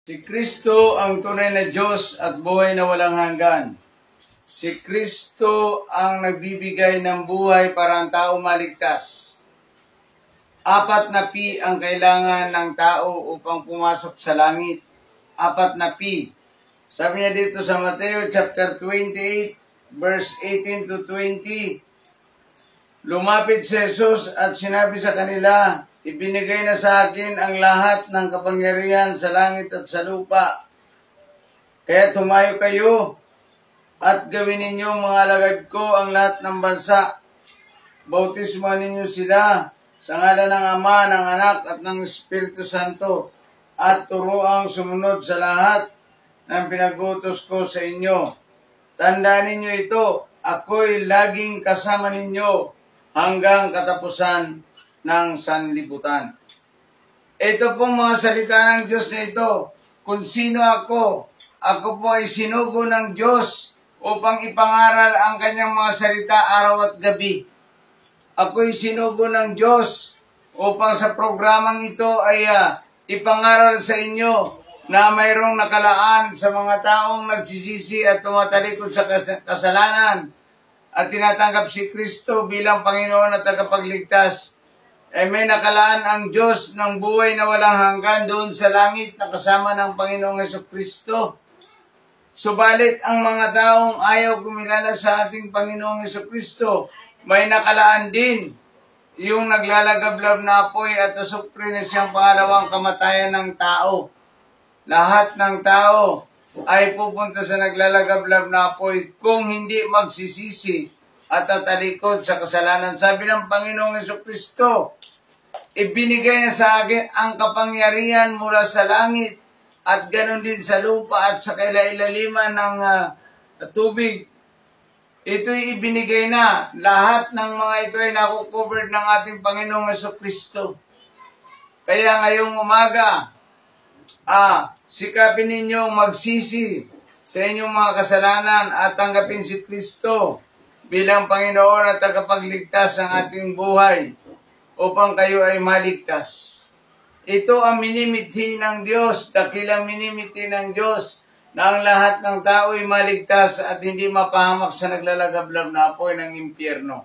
Si Kristo ang tunay na Diyos at buhay na walang hanggan. Si Kristo ang nagbibigay ng buhay para ang tao maligtas. 4 na P ang kailangan ng tao upang pumasok sa langit. 4 na P. Sabi niya dito sa Mateo chapter 28, verse 18 to 20. Lumapit si Jesus at sinabi sa kanila, ibinigay na sa akin ang lahat ng kapangyarihan sa langit at sa lupa. Kaya tumayo kayo at gawin ninyo mga alagad ko ang lahat ng bansa. Bautismuhan ninyo sila sa ngalan ng Ama, ng Anak at ng Espiritu Santo at turuang sumunod sa lahat ng pinag-utos ko sa inyo. Tandaan ninyo ito, ako'y laging kasama ninyo hanggang katapusan ng sanlibutan. Ito pong mga salita ng Diyos na ito. Kung sino ako po ay sinugo ng Diyos upang ipangaral ang kanyang mga salita araw at gabi. Ako'y sinugo ng Diyos upang sa programang ito ay ipangaral sa inyo na mayroong nakalaan sa mga taong nagsisisi at tumatalikod sa kasalanan at tinatanggap si Kristo bilang Panginoon at tagapagligtas. May nakalaan ang Diyos ng buhay na walang hanggan doon sa langit na kasama ng Panginoong Jesucristo. Subalit ang mga taong ayaw kumilala sa ating Panginoong Jesucristo, may nakalaan din yung naglalagablab na apoy at asupre na siyang pangalawang kamatayan ng tao. Lahat ng tao ay pupunta sa naglalagablab na apoy kung hindi magsisisi at tatalikod sa kasalanan. Sabi ng Panginoong Jesucristo, ibinigay na sa akin ang kapangyarihan mula sa langit at ganoon din sa lupa at sa kailailaliman ng tubig. Ito'y ibinigay na. Lahat ng mga ito ay nakukover ng ating Panginoong Jesucristo. Kaya ngayong umaga, sikapin ninyong magsisi sa inyong mga kasalanan at tanggapin si Kristo bilang Panginoon at tagapagligtas ng ating buhay upang kayo ay maligtas. Ito ang minimithi ng Diyos, dakilang minimithi ng Diyos na ang lahat ng tao ay maligtas at hindi mapahamak sa naglalagablab na apoy ng impyerno.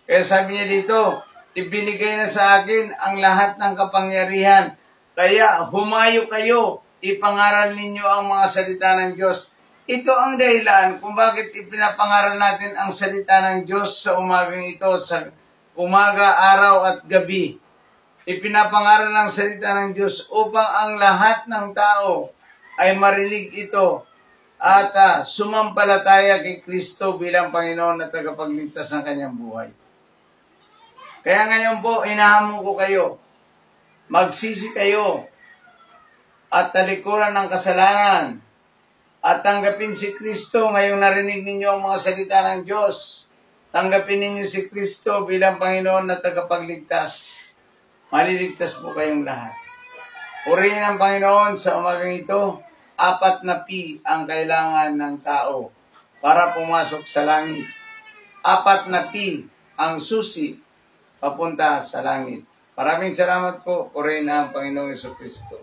Kaya sabi niya dito, ibinigay na sa akin ang lahat ng kapangyarihan. Kaya humayo kayo, ipangaral ninyo ang mga salita ng Diyos. Ito ang dahilan kung bakit ipinapangaral natin ang salita ng Diyos sa umagang ito, sa umaga, araw at gabi. Ipinapangaral ang salita ng Diyos upang ang lahat ng tao ay marinig ito at sumampalataya kay Kristo bilang Panginoon at tagapagligtas ng kanyang buhay. Kaya ngayon po, inahamon ko kayo, magsisi kayo at talikuran ng kasalanan at tanggapin si Kristo. Ngayong narinig ninyo ang mga salita ng Diyos, tanggapin ninyo si Kristo bilang Panginoon at tagapagligtas. Maliligtas po kayong lahat. Purihin ang Panginoon sa umagang ito. 4 na P ang kailangan ng tao para pumasok sa langit. 4 na P ang susi papunta sa langit. Maraming salamat po. Purihin ang Panginoong Jesucristo.